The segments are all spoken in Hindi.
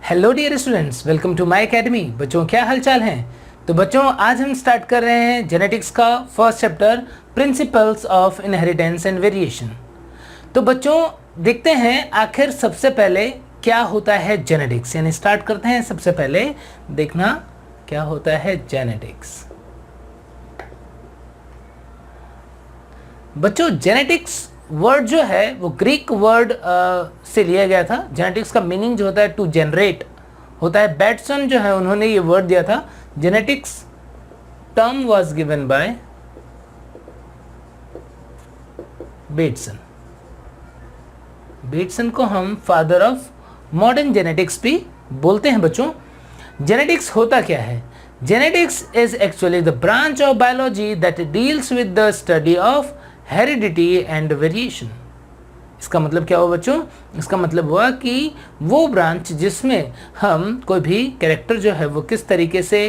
Hello dear students, welcome to my academy. बच्चों क्या हालचाल हैं? तो बच्चों आज हम स्टार्ट कर रहे हैं जेनेटिक्स का first chapter, principles of inheritance and variation. तो बच्चों देखते हैं आखिर सबसे पहले क्या होता है जेनेटिक्स, यानी स्टार्ट करते हैं सबसे पहले देखना क्या होता है जेनेटिक्स। बच्चों जेनेटिक्स वर्ड जो है वो ग्रीक वर्ड से लिया गया था। जेनेटिक्स का मीनिंग जो होता है टू जनरेट होता है। बैटसन जो है उन्होंने ये वर्ड दिया था। Genetics term was given by Bateson. Bateson को हम फादर ऑफ मॉडर्न जेनेटिक्स भी बोलते हैं। बच्चों जेनेटिक्स होता क्या है? Genetics is actually the branch of biology that deals with the study of heredity and variation. इसका मतलब क्या हुआ बच्चों? इसका मतलब हुआ कि वो ब्रांच जिसमें हम कोई भी कैरेक्टर जो है वो किस तरीके से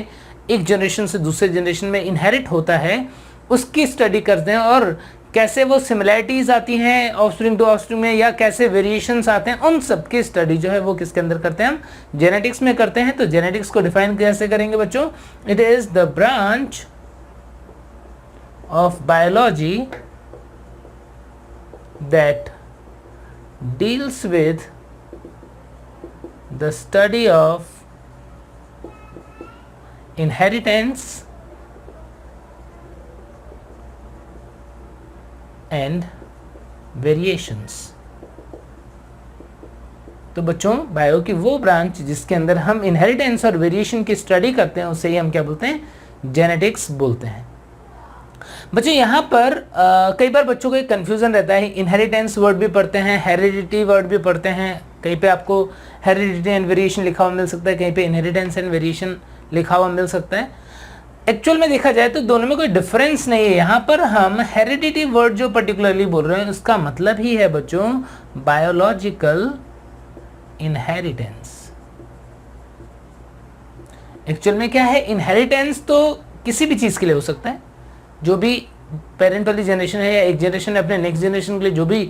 एक जनरेशन से दूसरे जनरेशन में इनहेरिट होता है उसकी स्टडी करते हैं, और कैसे वो सिमिलैरिटीज आती हैं ऑफस्प्रिंग टू ऑफस्प्रिंग में, या कैसे वेरिएशंस आते हैं, उन सब की स्टडी जो है वो किसके अंदर करते हैं? हम जेनेटिक्स में करते हैं। तो जेनेटिक्स को डिफाइन कैसे करेंगे बच्चों? It is the branch of biology that deals with the study of inheritance and variations। तो बच्चों बायो की वो ब्रांच जिसके अंदर हम इनहेरिटेंस और वेरिएशन की स्टडी करते हैं उसे ही हम क्या बोलते हैं? जेनेटिक्स बोलते हैं। बच्चों यहाँ पर कई बार बच्चों को एक कन्फ्यूज़न रहता है। इनहेरिटेंस वर्ड भी पढ़ते हैं, हेरिडिटी वर्ड भी पढ़ते हैं। कहीं पे आपको हेरिडिटी एंड वेरिएशन लिखा हुआ मिल सकता है, कहीं पे इनहेरिटेंस एंड वेरिएशन लिखा हुआ मिल सकता है। एक्चुअल में देखा जाए तो दोनों में कोई डिफरेंस नहीं है। यहाँ पर हम हेरिडिटी वर्ड जो पर्टिकुलरली बोल रहे हैं उसका मतलब ही है बच्चों बायोलॉजिकल इनहेरिटेंस। एक्चुअल में क्या है? इनहेरिटेंस तो किसी भी चीज़ के लिए हो सकता है। जो भी पेरेंट वाली जनरेशन है या एक जनरेशन अपने नेक्स्ट जनरेशन के लिए जो भी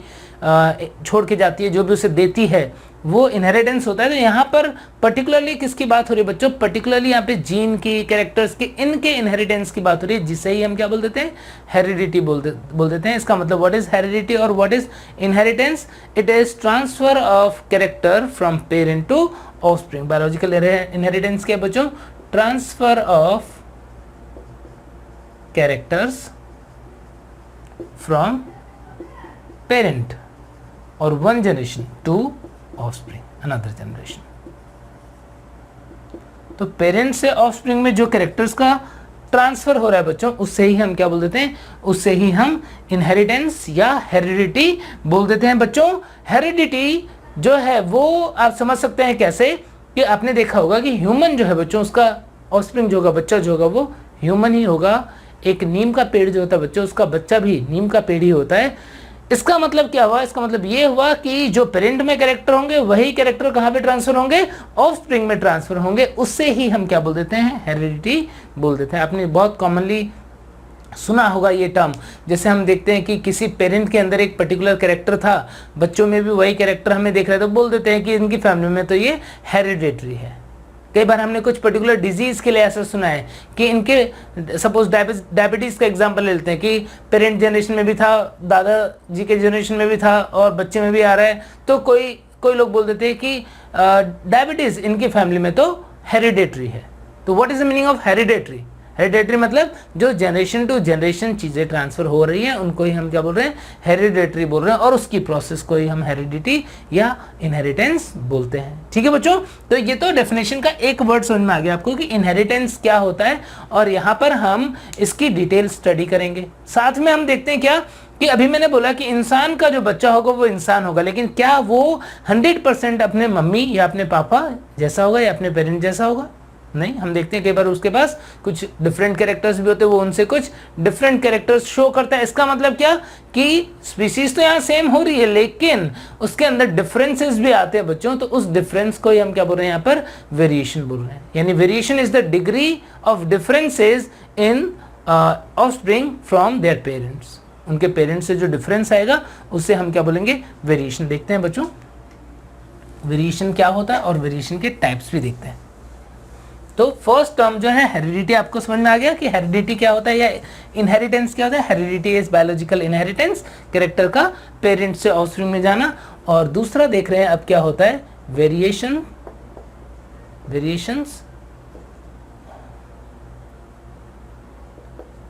छोड़ के जाती है, जो भी उसे देती है, वो इनहेरिटेंस होता है। तो यहाँ पर पर्टिकुलरली किसकी बात हो रही है बच्चों? पर्टिकुलरली यहाँ पे जीन की, कैरेक्टर्स की, इनके इनहेरिटेंस की बात हो रही है, जिसे ही हम क्या बोल देते हैं? हेरिडिटी बोल देते हैं। इसका मतलब व्हाट इज हेरिडिटी और what is inheritance? It is transfer of character from parent to offspring. Biological inheritance क्या बच्चों? Transfer of characters from parent or one generation to offspring another generation। तो पेरेंट से ऑफस्प्रिंग में जो कैरेक्टर्स का ट्रांसफर हो रहा है बच्चों उससे ही हम क्या बोल देते हैं? उससे ही हम इनहेरिटेंस या हेरिडिटी बोल देते हैं। बच्चों हेरिडिटी जो है वो आप समझ सकते हैं कैसे कि आपने देखा होगा कि ह्यूमन जो है बच्चों उसका ऑफस्प्रिंग जो होगा, बच्चा जो होगा वो ह्यूमन ही होगा। एक नीम का पेड़ जो होता है बच्चों उसका बच्चा भी नीम का पेड़ ही होता है। इसका मतलब क्या हुआ? इसका मतलब ये हुआ कि जो पेरेंट में कैरेक्टर होंगे वही कैरेक्टर कहाँ पे ट्रांसफर होंगे? ऑफस्प्रिंग में ट्रांसफर होंगे। उससे ही हम क्या बोल देते हैं? हेरिडिटी बोल देते हैं। आपने बहुत कॉमनली सुना होगा ये टर्म। जैसे हम देखते हैं कि किसी पेरेंट के अंदर एक पर्टिकुलर कैरेक्टर था, बच्चों में भी वही कैरेक्टर हमें देख रहे हैं, तो बोल देते हैं कि इनकी फैमिली में तो ये हेरिडेटरी है। कई बार हमने कुछ पर्टिकुलर डिजीज के लिए ऐसा सुना है कि इनके सपोज डायबिटीज का एग्जांपल ले लेते हैं कि पेरेंट जनरेशन में भी था, दादाजी के जनरेशन में भी था और बच्चे में भी आ रहा है। तो कोई लोग बोल देते हैं कि डायबिटीज इनकी फैमिली में तो हेरिडेटरी है। तो what is the meaning of hereditary? Hereditary मतलब जो जनरेशन टू जनरेशन चीज़ें ट्रांसफर हो रही हैं उनको ही हम क्या बोल रहे हैं? हेरिडेटरी बोल रहे हैं, और उसकी प्रोसेस को ही हम हेरिडिटी या इनहेरिटेंस बोलते हैं। ठीक है बच्चों, तो ये तो डेफिनेशन का एक वर्ड समझ में आ गया आपको कि इनहेरिटेंस क्या होता है, और यहाँ पर हम इसकी डिटेल स्टडी करेंगे। साथ में हम देखते हैं क्या कि अभी मैंने बोला कि इंसान का जो बच्चा होगा वो इंसान होगा, लेकिन क्या वो 100% अपने मम्मी या अपने पापा जैसा होगा या अपने पेरेंट जैसा होगा? नहीं। हम देखते हैं कई बार उसके पास कुछ डिफरेंट कैरेक्टर्स भी होते हैं, वो उनसे कुछ डिफरेंट कैरेक्टर्स शो करता है। इसका मतलब क्या कि स्पीसीज तो यहाँ सेम हो रही है लेकिन उसके अंदर डिफरेंसेस भी आते हैं बच्चों। तो उस डिफरेंस को ही हम क्या बोल रहे हैं? यहाँ पर वेरिएशन बोल रहे हैं। यानी variation is the degree of differences in offspring from their parents. उनके पेरेंट्स से जो डिफरेंस आएगा उससे हम क्या बोलेंगे? वेरिएशन। देखते हैं बच्चों वेरिएशन क्या होता है और वेरिएशन के टाइप्स भी देखते हैं। तो फर्स्ट टर्म जो है हेरिडिटी, आपको समझ में आ गया कि हेरिडिटी क्या होता है या इनहेरिटेंस क्या होता है। Heredity is biological inheritance, character का पेरेंट से ऑफस्प्रिंग में जाना। और दूसरा देख रहे हैं अब क्या होता है variation, variations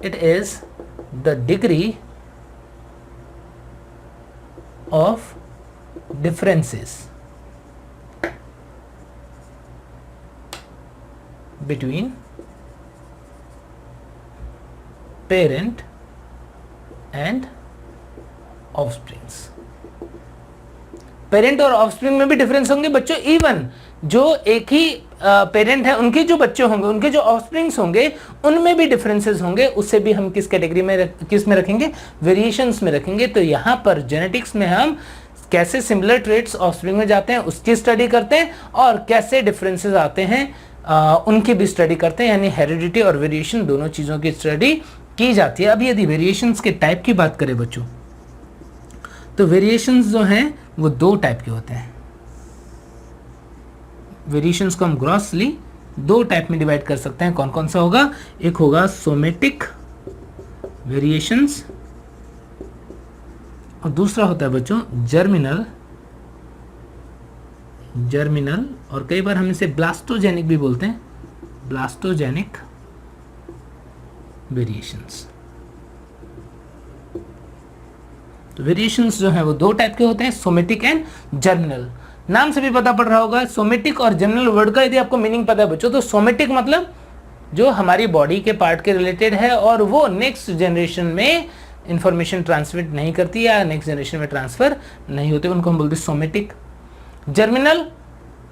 it is the degree of differences between parent and offsprings। Parent और ऑफस्प्रिंग में भी डिफरेंस होंगे बच्चों। इवन जो एक ही पेरेंट है उनके जो बच्चे होंगे, उनके जो ऑफस्प्रिंग्स होंगे, उनमें भी डिफरेंसेस होंगे। उससे भी हम किस कैटेगरी में किस में रखेंगे, वेरिएशंस में रखेंगे। तो यहाँ पर जेनेटिक्स में हम कैसे सिमिलर ट्रेट्स ऑफस्प्रिंग में जाते हैं उसकी स्टडी करते हैं, और कैसे डिफरेंसेस आते हैं उनकी भी स्टडी करते हैं। यानी हेरिडिटी और वेरिएशन दोनों चीज़ों की स्टडी की जाती है। अब यदि वेरिएशंस के टाइप की बात करें बच्चों, तो वेरिएशंस जो हैं वो दो टाइप के होते हैं। वेरिएशंस को हम ग्रॉसली दो टाइप में डिवाइड कर सकते हैं। कौन कौन सा होगा, एक होगा सोमेटिक वेरिएशंस और दूसरा होता है बच्चों जर्मिनल, जर्मिनल और कई बार हम इसे ब्लास्टोजेनिक भी बोलते हैं, ब्लास्टोजेनिक वेरिएशंस। तो वेरिएशंस जो है वो दो टाइप के होते हैं, सोमेटिक एंड जर्मिनल। नाम से भी पता पड़ रहा होगा सोमेटिक और जर्मिनल वर्ड का यदि आपको मीनिंग पता है बच्चों, तो सोमेटिक मतलब जो हमारी बॉडी के पार्ट के रिलेटेड है और वो नेक्स्ट जनरेशन में इंफॉर्मेशन ट्रांसमिट नहीं करती या नेक्स्ट जनरेशन में ट्रांसफर नहीं होते, उनको हम बोलते हैं सोमेटिक। जर्मिनल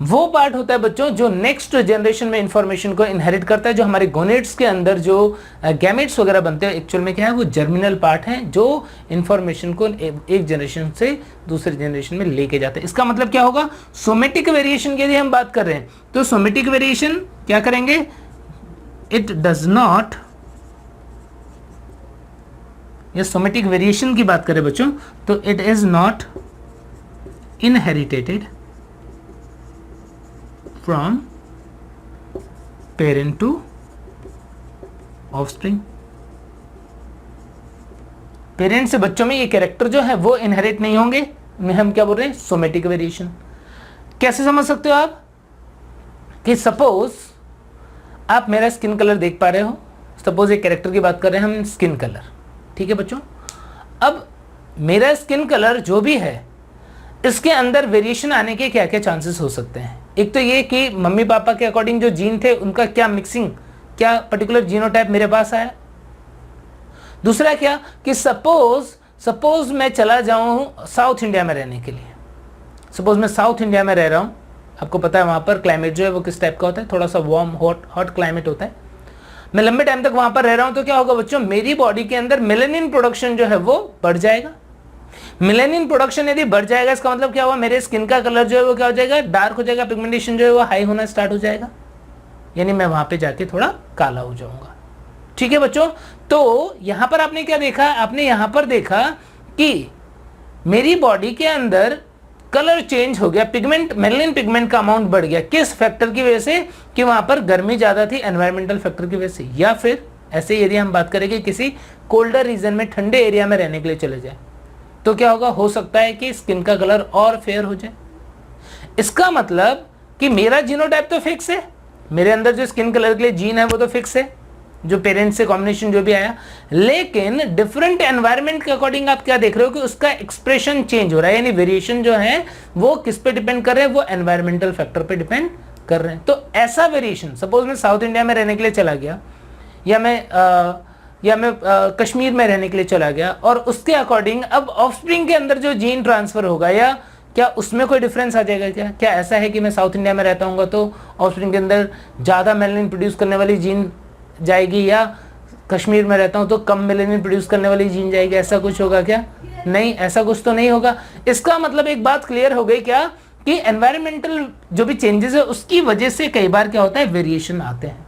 वो पार्ट होता है बच्चों जो नेक्स्ट जनरेशन में इंफॉर्मेशन को इनहेरिट करता है। जो हमारे गोनेट्स के अंदर जो गैमेट्स वगैरह बनते हैं, एक्चुअल में क्या है वो जर्मिनल पार्ट है जो इंफॉर्मेशन को एक जनरेशन से दूसरे जनरेशन में लेके जाते हैं। इसका मतलब क्या होगा, सोमेटिक वेरिएशन की यदि हम बात कर रहे हैं तो सोमेटिक वेरिएशन क्या करेंगे, इट डज नॉट, या सोमेटिक वेरिएशन की बात करें बच्चों तो it is not inheritated from parent to offspring. Parent से बच्चों में ये कैरेक्टर जो है वो इनहेरिट नहीं होंगे, उन्हें हम क्या बोल रहे हैं, सोमेटिक वेरिएशन। कैसे समझ सकते हो आप कि सपोज आप मेरा स्किन कलर देख पा रहे हो, सपोज एक कैरेक्टर की बात कर रहे हैं हम, स्किन कलर, ठीक है बच्चों। अब मेरा स्किन कलर जो भी है इसके अंदर वेरिएशन आने के क्या क्या चांसेस हो सकते हैं। एक तो ये कि मम्मी पापा के अकॉर्डिंग जो जीन थे उनका क्या मिक्सिंग, क्या पर्टिकुलर जीनोटाइप मेरे पास आया। दूसरा क्या कि सपोज मैं चला जाऊं साउथ इंडिया में रहने के लिए, सपोज मैं साउथ इंडिया में रह रहा हूं, आपको पता है वहां पर क्लाइमेट जो है वो किस टाइप का होता है, थोड़ा सा वार्म हॉट क्लाइमेट होता है। मैं लंबे टाइम तक वहां पर रह रहा हूं तो क्या होगा बच्चों, मेरी बॉडी के अंदर मेलानिन प्रोडक्शन जो है वो बढ़ जाएगा। मेलानिन प्रोडक्शन यदि बढ़ जाएगा इसका मतलब क्या हुआ, मेरे स्किन का कलर जो है वो क्या हो जाएगा, डार्क हो जाएगा, पिगमेंटेशन जो है वो हाई होना स्टार्ट हो जाएगा, यानी मैं वहां पे जाके थोड़ा काला हो जाऊंगा। ठीक है बच्चों, तो यहां पर आपने क्या देखा, आपने यहां पर देखा कि मेरी बॉडी के अंदर कलर चेंज हो गया, पिगमेंट, मेलानिन पिगमेंट का अमाउंट बढ़ गया। किस फैक्टर की वजह से, कि वहां पर गर्मी ज्यादा थी, एनवायरमेंटल फैक्टर की वजह से। या फिर ऐसे यदि हम बात करें कि किसी कोल्डर रीजन में, ठंडे एरिया में रहने के लिए चले जाए तो क्या होगा, हो सकता है कि स्किन का कलर और फेयर हो जाए। इसका मतलब कि मेरा जीनोटाइप तो फिक्स है, मेरे अंदर जो स्किन कलर के लिए जीन है वो तो फिक्स है, जो पेरेंट्स से कॉम्बिनेशन जो भी आया, लेकिन डिफरेंट एनवायरनमेंट के अकॉर्डिंग आप क्या देख रहे हो कि उसका एक्सप्रेशन चेंज हो रहा है, यानी वेरिएशन जो है वो किस पे डिपेंड कर रहे हैं, वो एनवायरमेंटल फैक्टर पे डिपेंड कर रहे हैं। तो ऐसा वेरिएशन, सपोज मैं साउथ इंडिया में रहने के लिए चला गया, या मैं कश्मीर में रहने के लिए चला गया, और उसके अकॉर्डिंग अब ऑफस्प्रिंग के अंदर जो जीन ट्रांसफर होगा, या क्या उसमें कोई डिफरेंस आ जाएगा, क्या ऐसा है कि मैं साउथ इंडिया में रहता हूँ तो ऑफस्प्रिंग के अंदर ज़्यादा मेलानिन प्रोड्यूस करने वाली जीन जाएगी, या कश्मीर में रहता हूँ तो कम मेलानिन प्रोड्यूस करने वाली जीन जाएगी, ऐसा कुछ होगा क्या? नहीं, ऐसा कुछ तो नहीं होगा। इसका मतलब एक बात क्लियर हो गई क्या, कि एनवायरमेंटल जो भी चेंजेस है उसकी वजह से कई बार क्या होता है, वेरिएशन आते हैं।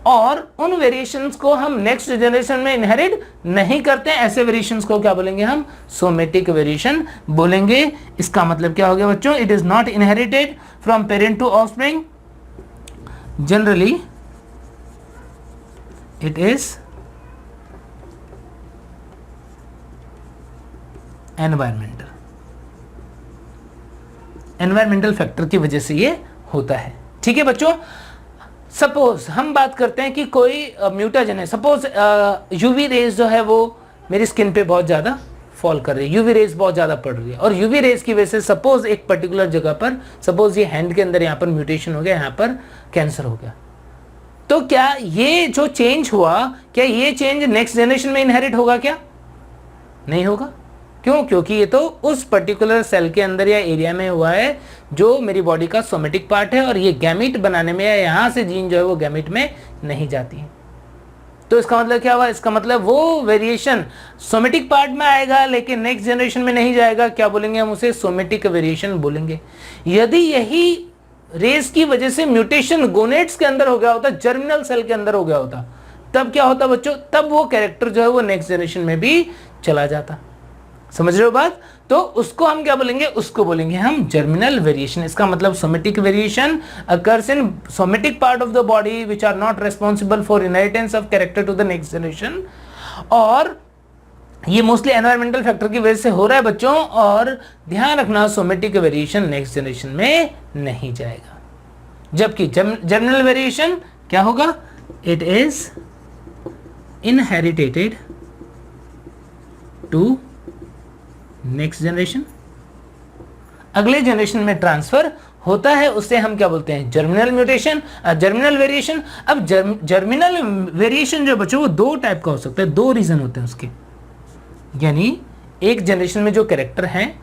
और उन वेरिएशंस को हम नेक्स्ट जनरेशन में इनहेरिट नहीं करते, ऐसे वेरिएशंस को क्या बोलेंगे हम? सोमेटिक वेरिएशन बोलेंगे। इसका मतलब क्या हो गया बच्चों? It is not inherited from parent to offspring, generally it is environmental factor की वजह से ये होता है। ठीक है बच्चों, सपोज हम बात करते हैं कि कोई म्यूटाजन है, सपोज यूवी रेज जो है वो मेरी स्किन पे बहुत ज़्यादा फॉल कर रही है, यूवी रेज बहुत ज़्यादा पड़ रही है, और यूवी रेज की वजह से सपोज एक पर्टिकुलर जगह पर, सपोज ये हैंड के अंदर यहाँ पर म्यूटेशन हो गया, यहाँ पर कैंसर हो गया, तो क्या ये जो चेंज हुआ, क्या ये चेंज नेक्स्ट जनरेशन में इनहेरिट होगा? क्या नहीं होगा। क्यों? क्योंकि ये तो उस पर्टिकुलर सेल के अंदर या एरिया में हुआ है जो मेरी बॉडी का सोमेटिक पार्ट है, और ये गैमीट बनाने में या यहाँ से जीन जो है वो गैमीट में नहीं जाती है। तो इसका मतलब क्या हुआ? इसका मतलब वो वेरिएशन सोमेटिक पार्ट में आएगा लेकिन नेक्स्ट जनरेशन में नहीं जाएगा। क्या बोलेंगे हम उसे? सोमेटिक वेरिएशन बोलेंगे। यदि यही रेस की वजह से म्यूटेशन गोनेट्स के अंदर हो गया होता, जर्मिनल सेल के अंदर हो गया होता, तब क्या होता बच्चों? तब वो कैरेक्टर जो है वो नेक्स्ट जनरेशन में भी चला जाता। समझ रहे हो बात? तो उसको हम क्या बोलेंगे? उसको बोलेंगे हम जर्मिनल वेरिएशन। इसका मतलब somatic variation occurs in somatic part of the body which are not responsible for inheritance of character to the next generation, और ये मोस्टली एनवायरमेंटल फैक्टर की वजह से हो रहा है बच्चों। और ध्यान रखना, सोमेटिक वेरिएशन नेक्स्ट जनरेशन में नहीं जाएगा, जबकि जर्मिनल वेरिएशन क्या होगा? It is inheritated to next generation, अगले जनरेशन में ट्रांसफर होता है, उससे हम क्या बोलते हैं? Germinal mutation, germinal variation. अब जर्मिनल वेरिएशन जो बच्चों वो दो टाइप का हो सकता है, दो रीजन होते हैं उसके। यानी एक जनरेशन में जो कैरेक्टर हैं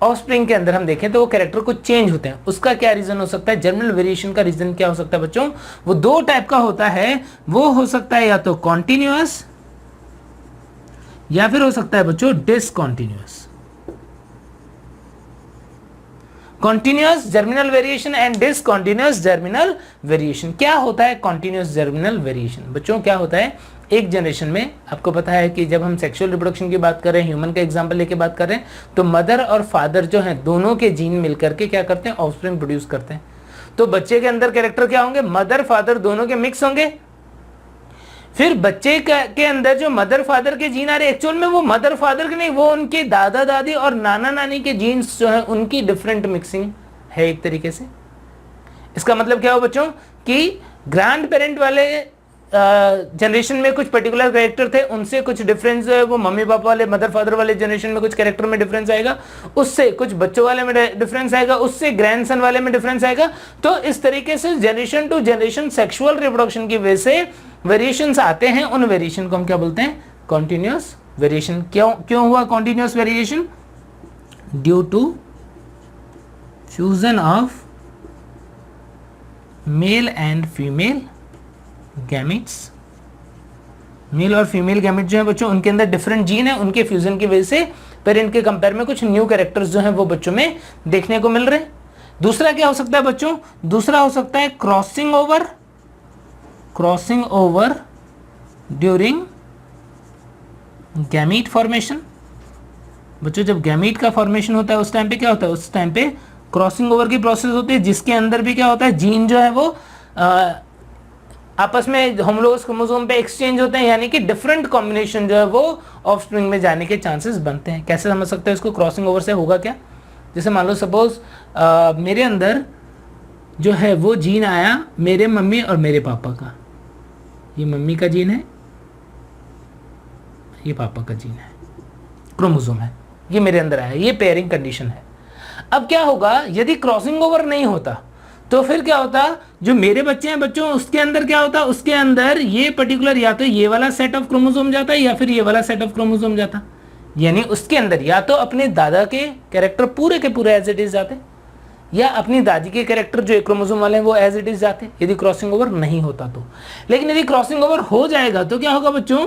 ऑफस्प्रिंग के अंदर हम देखें तो वो कैरेक्टर कुछ चेंज होते हैं, उसका क्या रीजन हो सकता है? जर्मिनल वेरिएशन का रीजन क्या हो सकता है बच्चों? वो दो टाइप का होता है। वो हो सकता है या तो कॉन्टिन्यूअस या फिर हो सकता है बच्चों discontinuous. Continuous germinal variation and discontinuous germinal variation. क्या होता है कॉन्टिन्यूअस जर्मिनल वेरिएशन? बच्चों क्या होता है, एक जनरेशन में आपको पता है कि जब हम सेक्सुअल रिप्रोडक्शन की बात कर रहे हैं, ह्यूमन का एग्जांपल लेके बात कर रहे हैं, तो मदर और फादर जो हैं दोनों के जीन मिलकर के क्या करते हैं? ऑफस्प्रिंग प्रोड्यूस करते हैं। तो बच्चे के अंदर कैरेक्टर क्या होंगे? मदर फादर दोनों के मिक्स होंगे। फिर बच्चे के अंदर जो मदर फादर के जीन आ रहे, एक्चुअल में वो मदर फादर के नहीं, वो उनके दादा दादी और नाना नानी के जीन्स जो है उनकी डिफरेंट मिक्सिंग है एक तरीके से। इसका मतलब क्या हो बच्चों कि ग्रैंड पेरेंट वाले जनरेशन में कुछ पर्टिकुलर कैरेक्टर थे, उनसे कुछ डिफरेंस जो है वो मम्मी पापा वाले मदर फादर वाले जनरेशन में कुछ कैरेक्टर में डिफरेंस आएगा, उससे कुछ बच्चों वाले में डिफरेंस आएगा, उससे ग्रैंडसन वाले में डिफरेंस आएगा। तो इस तरीके से generation to generation sexual reproduction की वजह से वेरिएशंस आते हैं। उन वेरिएशन को हम क्या बोलते हैं? Continuous variation. क्यों हुआ continuous variation? Due to fusion of male and female gametes. Male और फीमेल गैमेट जो है बच्चों उनके अंदर डिफरेंट जीन है, उनके फ्यूजन की वजह से पेरेंट के कंपेयर में कुछ न्यू कैरेक्टर्स जो हैं वो बच्चों में देखने को मिल रहे हैं। दूसरा क्या हो सकता है बच्चों? दूसरा हो सकता है crossing over during gamete formation. बच्चों जब गैमीट का फॉर्मेशन होता है उस टाइम पे क्या होता है? उस टाइम पे क्रॉसिंग ओवर की प्रोसेस होती है, जिसके अंदर भी क्या होता है? जीन जो है वो आपस में होमोलोगस क्रोमोसोम पे एक्सचेंज होते हैं, यानी कि डिफरेंट कॉम्बिनेशन जो है वो ऑफस्प्रिंग में जाने के चांसेस बनते हैं। कैसे समझ सकते हैं इसको? क्रॉसिंग ओवर से होगा क्या? जैसे मान लो सपोज मेरे अंदर जो है वो जीन आया मेरे मम्मी और मेरे पापा का, ये मम्मी का जीन है, ये पापा का जीन है, क्रोमोसोम है, ये मेरे अंदर आया, ये पेयरिंग कंडीशन है। अब क्या होगा यदि क्रॉसिंग ओवर नहीं होता तो फिर क्या होता? जो मेरे बच्चे हैं बच्चों उसके अंदर क्या होता? उसके अंदर ये पर्टिकुलर या तो ये वाला सेट ऑफ क्रोमोसोम जाता है या फिर ये वाला सेट ऑफ क्रोमोसोम जाता, यानी उसके अंदर या तो अपने दादा के कैरेक्टर पूरे के पूरे एज इट इज जाते या अपनी दादी के कैरेक्टर जो एक क्रोमोसोम वाले हैं वो एज इट इज जाते, यदि क्रॉसिंग ओवर नहीं होता तो। लेकिन यदि क्रॉसिंग ओवर हो जाएगा तो क्या होगा बच्चों?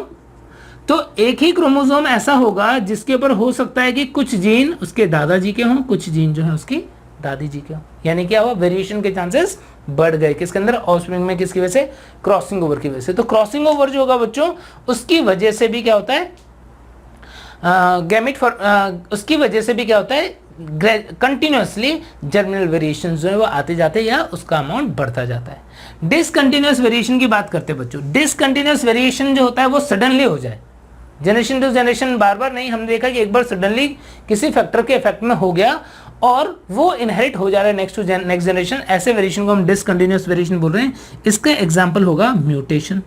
तो एक ही क्रोमोसोम ऐसा होगा जिसके ऊपर हो सकता है कि कुछ जीन उसके दादाजी के हों, कुछ जीन जो है उसकी दादी जी के हों, यानी क्या हुआ? वेरिएशन के चांसेस बढ़ गए, किसके अंदर, ऑफस्प्रिंग में, किसकी वजह से, क्रॉसिंग ओवर की वजह से। तो क्रॉसिंग ओवर जो होगा बच्चों, उसकी वजह से भी क्या होता है, उसकी वजह से भी क्या होता है, कंटिन्यूसली जर्मिनल वेरिएशन जो है वो आते जाते या उसका अमाउंट बढ़ता जाता है। डिसकंटिन्यूअस वेरिएशन की बात करते हैं बच्चों। डिसकंटिन्यूअस वेरिएशन जो होता है वो सडनली हो जाए, जनरेशन टू जनरेशन, बार बार नहीं। हमने देखा कि एक बार सडनली किसी फैक्टर के इफेक्ट में हो गया और वो इनहेरिट हो जा रहा है नेक्स्ट टू नेक्स्ट जनरेशन, ऐसे वेरिएशन को हम डिसकंटिन्यूअस वेरिएशन बोल रहे हैं। इसका एग्जांपल होगा म्यूटेशन।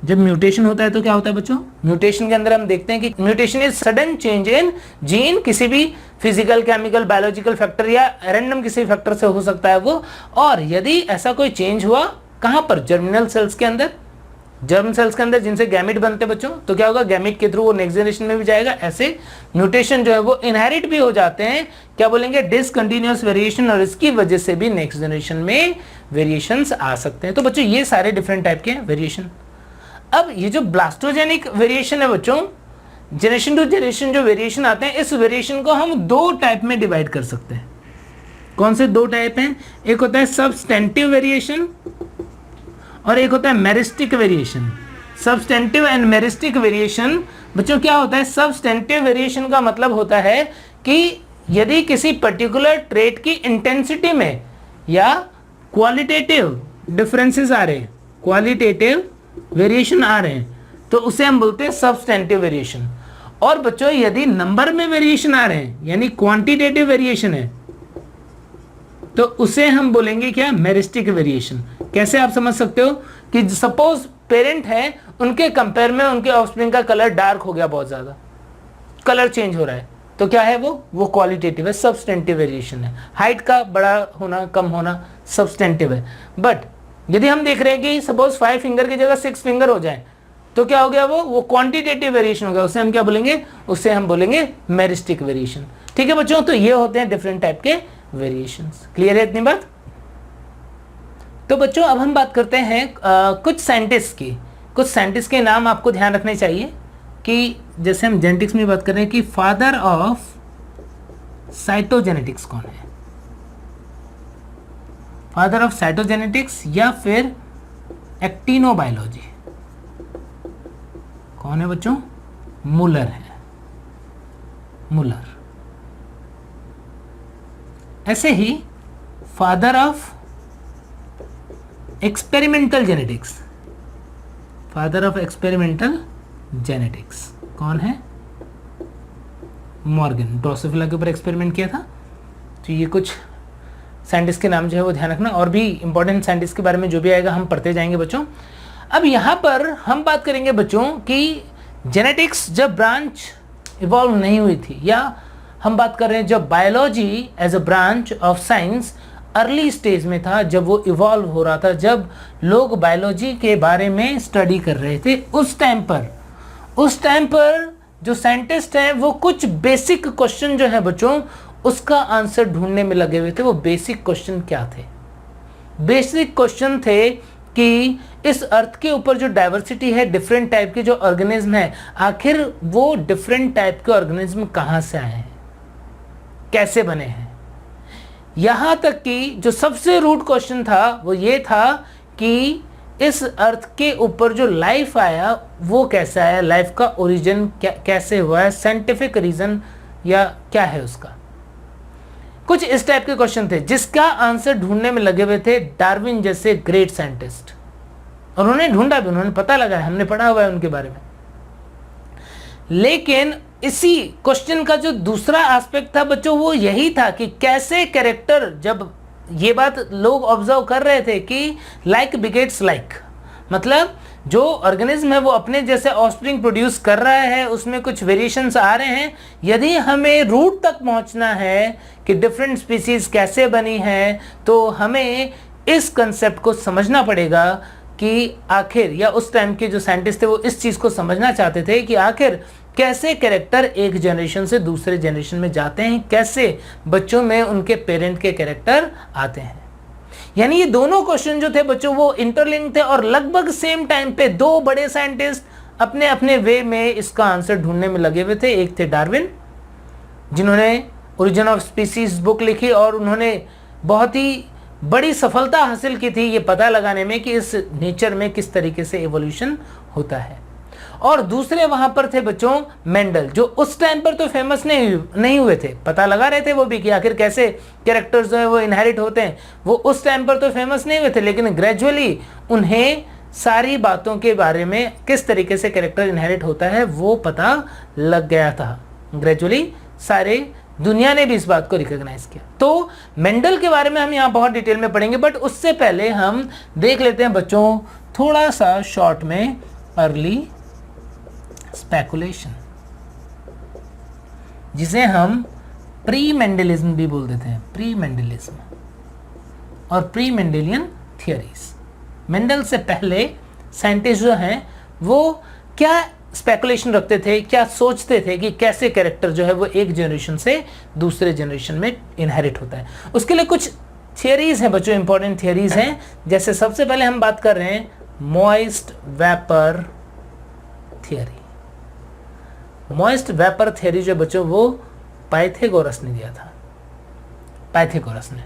जब म्यूटेशन होता है तो क्या होता है बच्चों, म्यूटेशन के अंदर हम देखते हैं कि mutation is sudden change in gene, किसी भी फिजिकल, केमिकल, बायोलॉजिकल फैक्टर या रैंडम किसी फैक्टर से हो सकता है वो। और यदि ऐसा कोई चेंज हुआ कहां पर, जर्मिनल सेल्स के अंदर, जर्म सेल्स के अंदर जिनसे गैमिट बनते हैं बच्चों, तो क्या होगा, गैमिट के थ्रू वो नेक्स्ट जनरेशन में भी जाएगा। ऐसे म्यूटेशन जो है वो इनहेरिट भी हो जाते हैं, क्या बोलेंगे, डिसकंटिन्यूअस वेरिएशन, और इसकी वजह से भी नेक्स्ट जनरेशन में वेरिएशंस आ सकते हैं। तो बच्चों ये सारे डिफरेंट टाइप के वेरिएशन। अब ये जो ब्लास्टोजेनिक वेरिएशन है बच्चों, जनरेशन टू जनरेशन जो वेरिएशन आते हैं, इस वेरिएशन को हम दो टाइप में डिवाइड कर सकते हैं। कौन से दो टाइप हैं, एक होता है सबस्टेंटिव वेरिएशन और एक होता है meristic variation. Substantive and meristic variation बच्चों क्या होता है, सबस्टेंटिव वेरिएशन का मतलब होता है कि यदि किसी पर्टिकुलर ट्रेट की इंटेंसिटी में या क्वालिटेटिव डिफरेंसेस आ रहे हैं, क्वालिटेटिव वेरिएशन आ रहे हैं, तो उसे हम बोलते हैं सबस्टेंटिव वेरिएशन। और बच्चों यदि नंबर में वेरिएशन आ रहे हैं यानी क्वांटिटेटिव वेरिएशन है, तो उसे हम बोलेंगे क्या, मेरिस्टिक वेरिएशन। कैसे आप समझ सकते हो कि सपोज पेरेंट है, उनके कंपेयर में उनके ऑफस्प्रिंग का कलर डार्क हो गया, बहुत ज्यादा कलर चेंज हो रहा है, तो क्या है वो क्वालिटेटिव है, सबस्टेंटिव वेरिएशन है। हाइट का बड़ा होना कम होना सबस्टेंटिव है। बट यदि हम देख रहे हैं कि सपोज 5 फिंगर की जगह 6 फिंगर हो जाए, तो क्या हो गया, वो क्वांटिटेटिव वेरिएशन हो गया, उसे हम क्या बोलेंगे, उसे हम बोलेंगे मेरिस्टिक वेरिएशन। ठीक है बच्चों, तो ये होते हैं डिफरेंट टाइप के वेरिएशंस। क्लियर है इतनी बात। तो बच्चों अब हम बात करते हैं कुछ साइंटिस्ट की। कुछ साइंटिस्ट के नाम आपको ध्यान रखने चाहिए कि जैसे हम जेनेटिक्स में बात कर रहे हैं कि फादर ऑफ साइटोजेनेटिक्स कौन है, फादर ऑफ साइटोजेनेटिक्स या फिर एक्टिनोबायोलॉजी कौन है बच्चों, मुलर है, मुलर। ऐसे ही father of experimental genetics, father of experimental genetics कौन है, मॉर्गन, ड्रोसोफिला के ऊपर एक्सपेरिमेंट किया था। तो ये कुछ साइंटिस्ट के नाम जो है वो ध्यान रखना, और भी इंपॉर्टेंट साइंटिस्ट के बारे में जो भी आएगा हम पढ़ते जाएंगे बच्चों। अब यहाँ पर हम बात करेंगे बच्चों कि जेनेटिक्स जब ब्रांच इवॉल्व नहीं हुई थी, या हम बात कर रहे हैं जब biology as a branch of science early stage में था, जब वो इवॉल्व हो रहा था, जब लोग बायोलॉजी के बारे में स्टडी कर रहे थे, उस टाइम पर जो साइंटिस्ट हैं वो कुछ बेसिक क्वेश्चन जो है बच्चों उसका आंसर ढूंढने में लगे हुए थे। वो बेसिक क्वेश्चन क्या थे, बेसिक क्वेश्चन थे कि इस अर्थ के ऊपर जो डाइवर्सिटी है, डिफरेंट टाइप के जो ऑर्गेनिज्म है, आखिर वो डिफरेंट टाइप के ऑर्गेनिज्म कहाँ से आए हैं, कैसे बने हैं। यहां तक कि जो सबसे रूट क्वेश्चन था वो ये था कि इस अर्थ के ऊपर जो लाइफ आया वो कैसे आया, लाइफ का ओरिजिन कैसे हुआ है, साइंटिफिक रीजन या क्या है उसका। कुछ इस टाइप के क्वेश्चन थे जिसका आंसर ढूंढने में लगे हुए थे डार्विन जैसे ग्रेट साइंटिस्ट। उन्होंने ढूंढा भी, उन्होंने पता लगाया, हमने पढ़ा हुआ है उनके बारे में। लेकिन इसी क्वेश्चन का जो दूसरा एस्पेक्ट था बच्चों वो यही था कि कैसे कैरेक्टर, जब ये बात लोग ऑब्जर्व कर रहे थे कि लाइक बिगेट्स लाइक, मतलब जो ऑर्गेनिज्म है वो अपने जैसे ऑफस्प्रिंग प्रोड्यूस कर रहा है, उसमें कुछ वेरिएशंस आ रहे हैं। यदि हमें रूट तक पहुंचना है कि डिफरेंट स्पीसीज कैसे बनी है, तो हमें इस कंसेप्ट को समझना पड़ेगा कि आखिर, या उस टाइम के जो साइंटिस्ट थे वो इस चीज को समझना चाहते थे कि आखिर कैसे कैरेक्टर एक जनरेशन से दूसरे जनरेशन में जाते हैं, कैसे बच्चों में उनके पेरेंट के कैरेक्टर आते हैं। यानी ये दोनों क्वेश्चन जो थे बच्चों वो इंटरलिंक थे, और लगभग सेम टाइम पे दो बड़े साइंटिस्ट अपने अपने वे में इसका आंसर ढूंढने में लगे हुए थे। एक थे डार्विन, जिन्होंने ओरिजिन ऑफ स्पीसीज बुक लिखी और उन्होंने बहुत ही बड़ी सफलता हासिल की थी ये पता लगाने में कि इस नेचर में किस तरीके से एवोल्यूशन होता है। और दूसरे वहां पर थे बच्चों मेंडल, जो उस टाइम पर तो फेमस नहीं हुए थे, पता लगा रहे थे वो भी कि आखिर कैसे कैरेक्टर्स जो है वो इनहेरिट होते हैं। वो उस टाइम पर तो फेमस नहीं हुए थे, लेकिन ग्रेजुअली उन्हें सारी बातों के बारे में, किस तरीके से कैरेक्टर इनहेरिट होता है वो पता लग गया था। ग्रेजुअली सारे दुनिया ने भी इस बात को रिकॉग्नाइज किया। तो मेंडल के बारे में हम यहाँ बहुत डिटेल में पढ़ेंगे, बट उससे पहले हम देख लेते हैं बच्चों थोड़ा सा शॉर्ट में अर्ली स्पेकुलेशन, जिसे हम प्री मेंडलिज्म भी बोल देते हैं, प्री मेंडलिज्म और प्री मेंडेलियन थियरीज। मेंडल से पहले साइंटिस्ट जो हैं वो क्या स्पेकुलेशन रखते थे, क्या सोचते थे कि कैसे कैरेक्टर जो है वो एक जनरेशन से दूसरे जनरेशन में इनहेरिट होता है। उसके लिए कुछ थियरीज हैं बच्चों, इंपॉर्टेंट थियरीज हैं। जैसे सबसे पहले हम बात कर रहे हैं moist vapour theory. Moist vapour theory जो बच्चों वो पाइथागोरस ने दिया था, पाइथागोरस ने।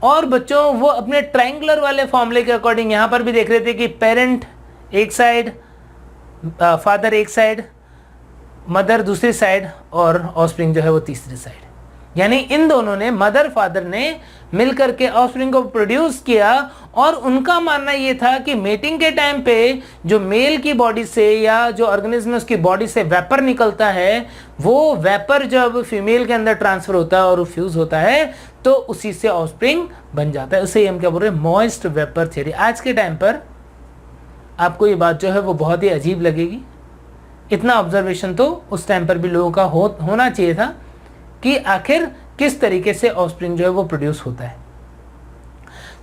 और बच्चों वो अपने ट्रायंगुलर वाले फॉर्मूले के अकॉर्डिंग यहां पर भी देख रहे थे कि पेरेंट एक साइड, फादर एक साइड, मदर दूसरी साइड और ऑफस्प्रिंग जो है वो तीसरी साइड। यानी इन दोनों ने, मदर फादर ने मिलकर के ऑफस्प्रिंग को प्रोड्यूस किया। और उनका मानना ये था कि मेटिंग के टाइम पे जो मेल की बॉडी से या जो ऑर्गेनिज्म है उसकी बॉडी से वेपर निकलता है, वो वेपर जब फीमेल के अंदर ट्रांसफर होता है और फ्यूज होता है तो उसी से ऑफस्प्रिंग बन जाता है। उसे हम क्या बोल रहे हैं, मॉइस्ट वेपर थियरी। आज के टाइम पर आपको ये बात जो है वो बहुत ही अजीब लगेगी। इतना ऑब्जर्वेशन तो उस टाइम पर भी लोगों का होना चाहिए था कि आखिर किस तरीके से ऑफस्प्रिंग जो है वो प्रोड्यूस होता है।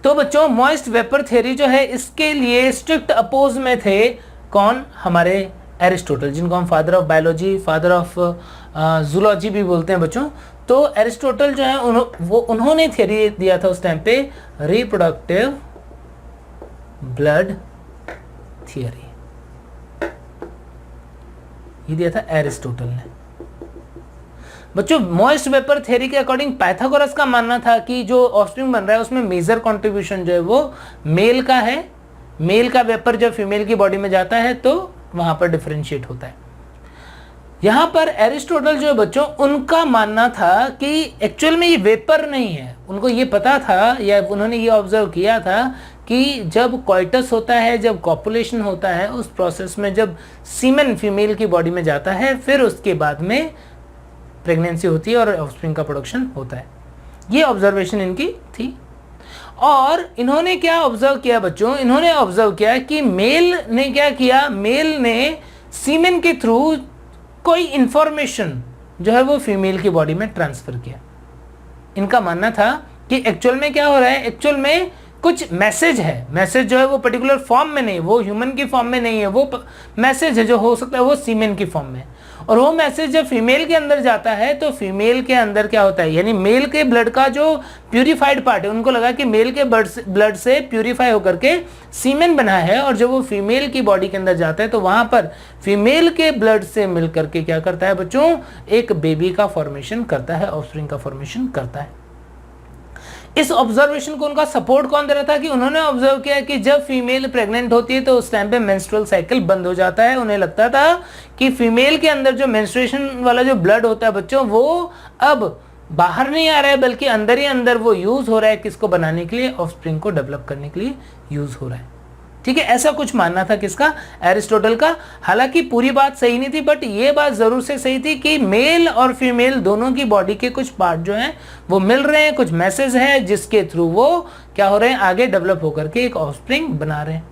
तो बच्चों मॉइस्ट वेपर थ्योरी जो है इसके लिए स्ट्रिक्ट अपोज में थे कौन, हमारे एरिस्टोटल, जिनको हम father of biology, father of zoology भी बोलते हैं बच्चों। तो एरिस्टोटल जो है उन्होंने थ्योरी दिया था उस टाइम पे रिप्रोडक्टिव ब्लड थियरी, ये दिया था एरिस्टोटल ने। बच्चों मॉइस्ट वेपर थ्योरी के अकॉर्डिंग पाइथागोरस का मानना था कि जो ऑफस्प्रिंग बन रहा है उसमें मेजर कंट्रीब्यूशन जो है वो मेल का है। मेल का वेपर जब फीमेल की बॉडी में जाता है तो वहां पर डिफरेंशिएट होता है। यहां पर एरिस्टोटल जो है बच्चों, उनका मानना था कि एक्चुअल में ये वेपर नहीं है। उनको ये पता था या उन्होंने ये ऑब्जर्व किया था कि जब कॉइटस होता है, जब कॉपुलेशन होता है, उस प्रोसेस में जब सीमेन फीमेल की बॉडी में जाता है फिर उसके बाद में प्रेगनेंसी होती है और ऑफस्प्रिंग का प्रोडक्शन होता है। ये ऑब्जर्वेशन इनकी थी। और इन्होंने क्या ऑब्जर्व किया बच्चों, इन्होंने ऑब्जर्व किया कि मेल ने क्या किया, मेल ने सीमेन के थ्रू कोई इंफॉर्मेशन जो है वो फीमेल की बॉडी में ट्रांसफर किया। इनका मानना था कि एक्चुअल में क्या हो रहा है, एक्चुअल में कुछ मैसेज है, मैसेज जो है वो पर्टिकुलर फॉर्म में नहीं, वो ह्यूमन की फॉर्म में नहीं है, वो मैसेज है जो हो सकता है वो सीमेन की फॉर्म में। और वो मैसेज जब फीमेल के अंदर जाता है तो फीमेल के अंदर क्या होता है, यानी मेल के ब्लड का जो प्यूरिफाइड पार्ट है, उनको लगा कि मेल के ब्लड से प्यूरिफाई होकर के सीमेन बना है। और जब वो फीमेल की बॉडी के अंदर जाता है तो वहां पर फीमेल के ब्लड से मिल करके क्या करता है बच्चों, एक बेबी का फॉर्मेशन करता है, ऑफस्प्रिंग का फॉर्मेशन करता है। इस ऑब्जर्वेशन को उनका सपोर्ट कौन दे रहा था कि उन्होंने ऑब्जर्व किया कि जब फीमेल प्रेग्नेंट होती है तो उस टाइम पे मेंस्ट्रुअल साइकिल बंद हो जाता है। उन्हें लगता था कि फीमेल के अंदर जो मेंस्ट्रुएशन वाला जो ब्लड होता है बच्चों, वो अब बाहर नहीं आ रहा है बल्कि अंदर ही अंदर वो यूज हो रहा है, किसको बनाने के लिए, ऑफस्प्रिंग को डेवलप करने के लिए यूज हो रहा है। ठीक है, ऐसा कुछ मानना था किसका, एरिस्टोटल का। हालांकि पूरी बात सही नहीं थी, बट ये बात जरूर से सही थी कि मेल और फीमेल दोनों की बॉडी के कुछ पार्ट जो हैं वो मिल रहे हैं, कुछ मैसेज है जिसके थ्रू वो क्या हो रहे हैं, आगे डेवलप होकर के एक ऑफस्प्रिंग बना रहे हैं।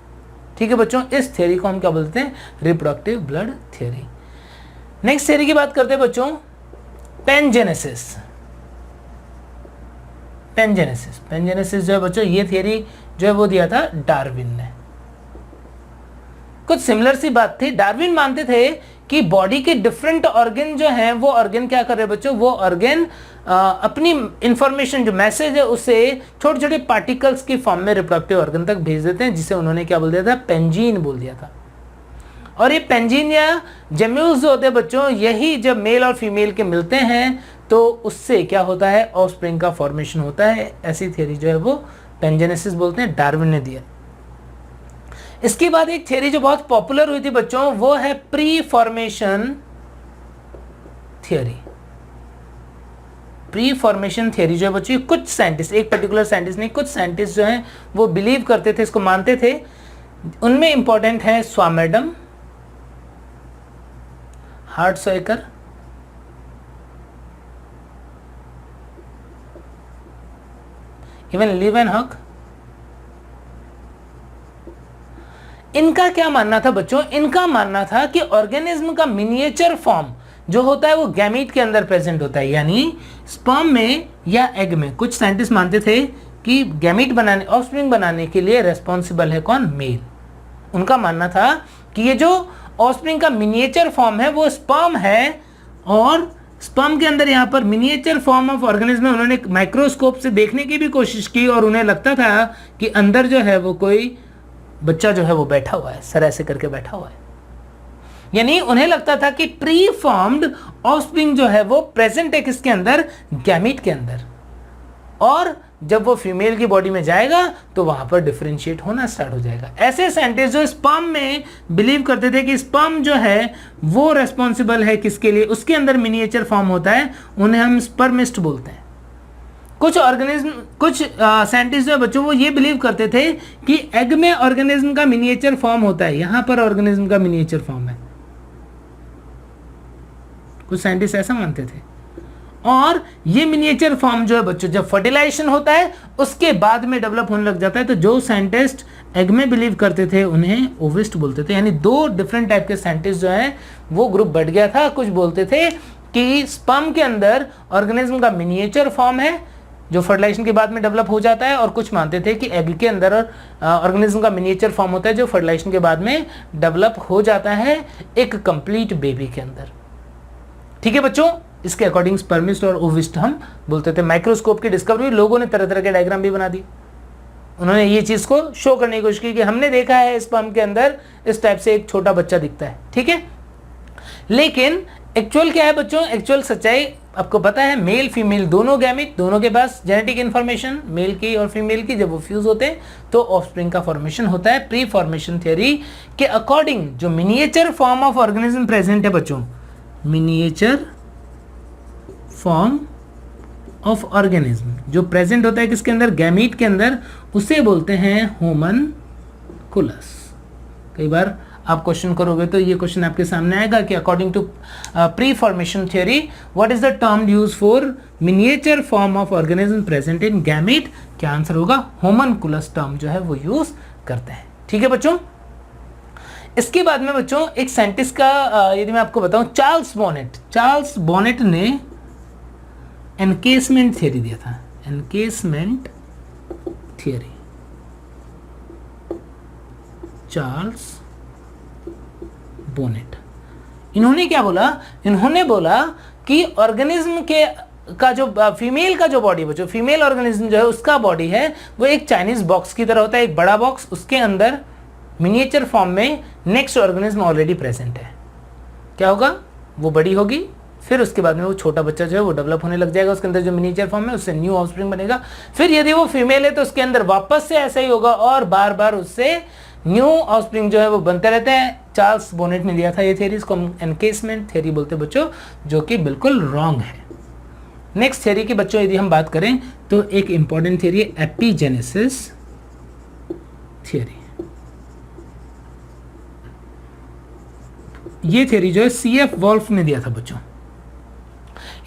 ठीक है बच्चों, इस थ्योरी को हम क्या बोलते हैं, reproductive blood theory. Next theory की बात करते हैं बच्चों, पेनजेनेसिस। पेनजेनेसिस, पेनजेनेसिस जो है बच्चों, ये थ्योरी जो है वो दिया था डार्विन ने। कुछ सिमिलर सी बात थी। डार्विन मानते थे कि बॉडी के डिफरेंट ऑर्गन जो हैं वो ऑर्गन क्या कर रहे हैं बच्चों, वो ऑर्गन अपनी इंफॉर्मेशन जो मैसेज है उसे छोटे छोटे पार्टिकल्स की फॉर्म में रिप्रोडक्टिव ऑर्गन तक भेज देते हैं, जिसे उन्होंने क्या बोल दिया था, पेंजीन बोल दिया था। और ये पेंजीन या जेम्यूल्स जो होते हैं बच्चों, यही जब मेल और फीमेल के मिलते हैं तो उससे क्या होता है, ऑफस्प्रिंग का फॉर्मेशन होता है। ऐसी थियरी जो है वो पैनजेनेसिस बोलते हैं, डार्विन ने दिया। इसके बाद एक थियरी जो बहुत पॉपुलर हुई थी बच्चों, वो है pre formation theory. Pre formation theory जो है बच्चों, कुछ साइंटिस्ट, एक पर्टिकुलर साइंटिस्ट नहीं, कुछ साइंटिस्ट जो हैं वो बिलीव करते थे, इसको मानते थे। उनमें इंपॉर्टेंट है स्वामेडम, हार्टशेकर, इवन लीवेनहॉक। इनका क्या मानना था बच्चों, इनका मानना था कि ऑर्गेनिज्म का मिनिएचर फॉर्म जो होता है वो गैमीट के अंदर प्रेजेंट होता है, यानी स्पर्म में या एग में। कुछ साइंटिस्ट मानते थे कि गैमीट बनाने, ऑफस्प्रिंग बनाने के लिए रेस्पॉन्सिबल है कौन, मेल। उनका मानना था कि ये जो ऑफस्प्रिंग का मिनिएचर फॉर्म है वो स्पर्म है, और स्पर्म के अंदर यहाँ पर मिनिएचर फॉर्म ऑफ ऑर्गेनिज्म में उन्होंने माइक्रोस्कोप से देखने की भी कोशिश की, और उन्हें लगता था कि अंदर जो है वो कोई बच्चा जो है वो बैठा हुआ है, सर ऐसे करके बैठा हुआ है। यानी उन्हें लगता था कि प्री फॉर्म्ड ऑफस्प्रिंग जो है वो प्रेजेंट है किसके अंदर, गैमीट के अंदर, और जब वो फीमेल की बॉडी में जाएगा तो वहां पर डिफरेंशिएट होना स्टार्ट हो जाएगा। ऐसे साइंटिस्ट जो स्पर्म में बिलीव करते थे कि स्पर्म जो है वो रेस्पॉन्सिबल है किसके लिए, उसके अंदर मिनिएचर फॉर्म होता है, उन्हें हम स्पर्मिस्ट बोलते हैं। कुछ ऑर्गेनिज्म, कुछ साइंटिस्ट जो बच्चों वो ये बिलीव करते थे कि एग में ऑर्गेनिज्म का मिनिएचर फॉर्म होता है, यहां पर ऑर्गेनिज्म का मिनिएचर फॉर्म है। कुछ साइंटिस्ट ऐसा मानते थे। और ये मिनिएचर फॉर्म जो है बच्चों जब फर्टिलाइजेशन होता है उसके बाद में डेवलप होने लग जाता है। तो जो साइंटिस्ट एग में बिलीव करते थे उन्हें ओविस्ट बोलते थे। यानी दो डिफरेंट टाइप के साइंटिस्ट जो है वो ग्रुप बढ़ गया था। कुछ बोलते थे कि स्पर्म के अंदर ऑर्गेनिज्म का मिनिएचर फॉर्म है जो फर्टिलाइजेशन के बाद में डेवलप हो जाता है, और कुछ मानते थे कि एग के अंदर ऑर्गेनिज्म का मिनिएचर फॉर्म होता है जो फर्टिलाइजेशन के बाद में डेवलप हो जाता है एक कंप्लीट बेबी के अंदर। ठीक है बच्चों, इसके अकॉर्डिंग स्पर्मिस्ट और ओविस्ट हम बोलते थे। माइक्रोस्कोप की डिस्कवरी, लोगों ने तरह तरह के डायग्राम भी बना दिए। उन्होंने ये चीज को शो करने की कोशिश की कि हमने देखा है स्पर्म के अंदर इस टाइप से एक छोटा बच्चा दिखता है। ठीक है, लेकिन एक्चुअल क्या है बच्चों, एक्चुअल सच्चाई आपको पता है, मेल फीमेल दोनों गैमिट, दोनों के पास जेनेटिक इंफॉर्मेशन मेल की और फीमेल की, जब वो फ्यूज होते हैं तो ऑफस्प्रिंग का फॉर्मेशन होता है। प्री फॉर्मेशन थियरी के अकॉर्डिंग जो miniature form of organism present है बच्चों, मिनिएचर फॉर्म ऑफ ऑर्गेनिज्म जो प्रेजेंट होता है किसके अंदर, गैमीट के अंदर, उसे बोलते हैं होमनकुलस। कई बार आप क्वेश्चन करोगे तो ये क्वेश्चन आपके सामने आएगा कि according to preformation theory what is the term use for miniature form of organism present in gamete. क्या आंसर होगा, होमनकुलस टर्म जो है वो यूज करते हैं। ठीक है बच्चों, इसके बाद में बच्चों एक साइंटिस्ट का यदि मैं आपको बताऊं, चार्ल्स बॉनेट ने एनकेसमेंट थियरी दिया था। Encashment theory, Charles bonnet. इन्होंने क्या बोला, इन्होंने बोला कि ऑर्गेनिज्म के का जो फीमेल का जो बॉडी बच्चों, फीमेल ऑर्गेनिज्म जो है उसका बॉडी है वो एक चाइनीज बॉक्स की तरह होता है, एक बड़ा बॉक्स, उसके अंदर मिनिएचर फॉर्म में नेक्स्ट ऑर्गेनिज्म ऑलरेडी प्रेजेंट है। क्या होगा, वो बड़ी होगी, फिर उसके बाद में वो छोटा बच्चा जो है वो डेवलप होने लग जाएगा, उसके अंदर जो मिनिएचर फॉर्म है उससे न्यू ऑफस्प्रिंग बनेगा। फिर यदि वो फीमेल है तो उसके अंदर वापस से ऐसा ही होगा और बार बार उससे न्यू ऑफस्प्रिंग जो है वो बनते रहते हैं। चार्ल्स बोनेट ने दिया था ये थियरी, इसको हम एनकेसमेंट थियरी बोलते हैं बच्चों, जो कि बिल्कुल रॉन्ग है। नेक्स्ट थियरी की बच्चों यदि हम बात करें तो एक इंपॉर्टेंट थियरी है एपिजेनेसिस थियरी। ये थियरी जो है सीएफ वॉल्फ ने दिया था बच्चों।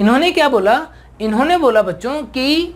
इन्होंने क्या बोला, इन्होंने बोला बच्चों कि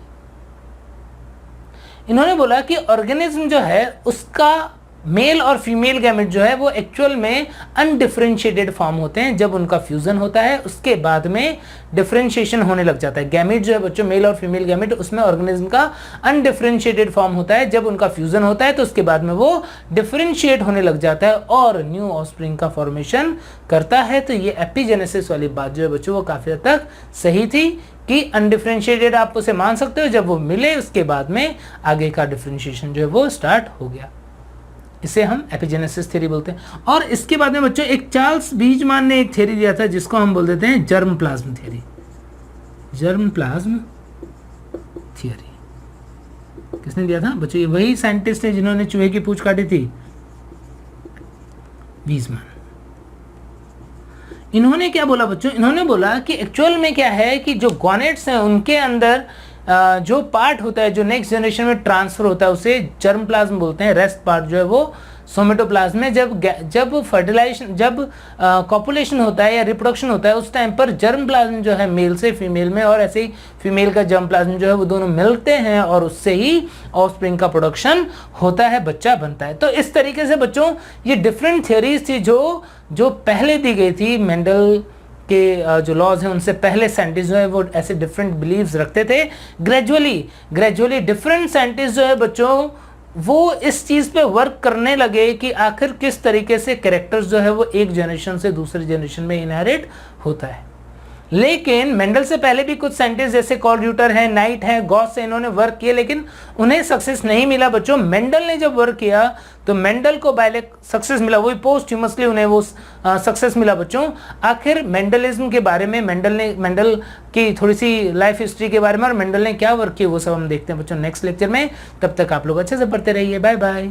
इन्होंने बोला कि ऑर्गेनिज्म जो है उसका मेल और फीमेल गैमेट जो है वो एक्चुअल में अनडिफरेंशिएटेड फॉर्म होते हैं। जब उनका फ्यूजन होता है उसके बाद में डिफरेंशिएशन होने लग जाता है। गैमेट जो है बच्चों, मेल और फीमेल गैमेट, उसमें ऑर्गेनिज्म का अनडिफरेंशिएटेड फॉर्म होता है। जब उनका फ्यूजन होता है तो उसके बाद में वो डिफरेंशिएट होने लग जाता है और न्यू ऑफस्प्रिंग का फॉर्मेशन करता है। तो ये एपिजेनेसिस वाली बात जो है बच्चों वो काफी हद तक सही थी कि अनडिफरेंशिएटेड आप उसे मान सकते हो, जब वो मिले उसके बाद में आगे का डिफरेंशिएशन जो है वो स्टार्ट हो गया। इसे हम एपिजेनेसिस थ्योरी बोलते हैं। और इसके बाद में बच्चों एक चार्ल्स बीजमान ने एक थ्योरी दिया था जिसको हम बोल देते हैं germ plasm theory. Germ plasm theory. किसने दिया था बच्चों? ये वही साइंटिस्ट है जिन्होंने चूहे की पूंछ काटी थी, वीजमैन। इन्होंने क्या बोला बच्चों? इन्होंने बोला कि एक्चुअल में क्या है कि जो गॉनेट्स हैं उनके अंदर जो पार्ट होता है जो नेक्स्ट जनरेशन में ट्रांसफर होता है उसे जर्म प्लाज्म बोलते हैं। रेस्ट पार्ट जो है वो सोमेटोप्लाज्म में जब फर्टिलाइजेशन, जब कॉपुलेशन होता है या रिप्रोडक्शन होता है उस टाइम पर जर्म प्लाज्म जो है मेल से फीमेल में, और ऐसे ही फीमेल का जर्म प्लाज्म जो है वो दोनों मिलते हैं और उससे ही ऑफस्प्रिंग का प्रोडक्शन होता है, बच्चा बनता है। तो इस तरीके से बच्चों ये डिफरेंट थियोरीज थी जो पहले दी गई थी। मेंडल के जो लॉज हैं उनसे पहले साइंटिस्ट जो है वो ऐसे डिफरेंट बिलीव्स रखते थे। ग्रेजुअली डिफरेंट साइंटिस्ट जो है बच्चों वो इस चीज़ पे वर्क करने लगे कि आखिर किस तरीके से कैरेक्टर्स जो है वो एक जनरेशन से दूसरे जनरेशन में इनहेरिट होता है। लेकिन मेंडल से पहले भी कुछ साइंटिस्ट जैसे कॉल र्यूटर हैं, नाइट हैं, गॉस से इन्होंने वर्क किया, लेकिन उन्हें सक्सेस नहीं मिला बच्चों। मेंडल ने जब वर्क किया तो मेंडल को बायलेक सक्सेस मिला, वही पोस्टह्यूमसली उन्हें वो सक्सेस मिला बच्चों। आखिर मेंडलिज्म के बारे में मेंडल की थोड़ी सी लाइफ हिस्ट्री के बारे में और मेंडल ने क्या वर्क किया वो सब हम देखते हैं बच्चों नेक्स्ट लेक्चर में। तब तक आप लोग अच्छे से पढ़ते रहिए। Bye bye.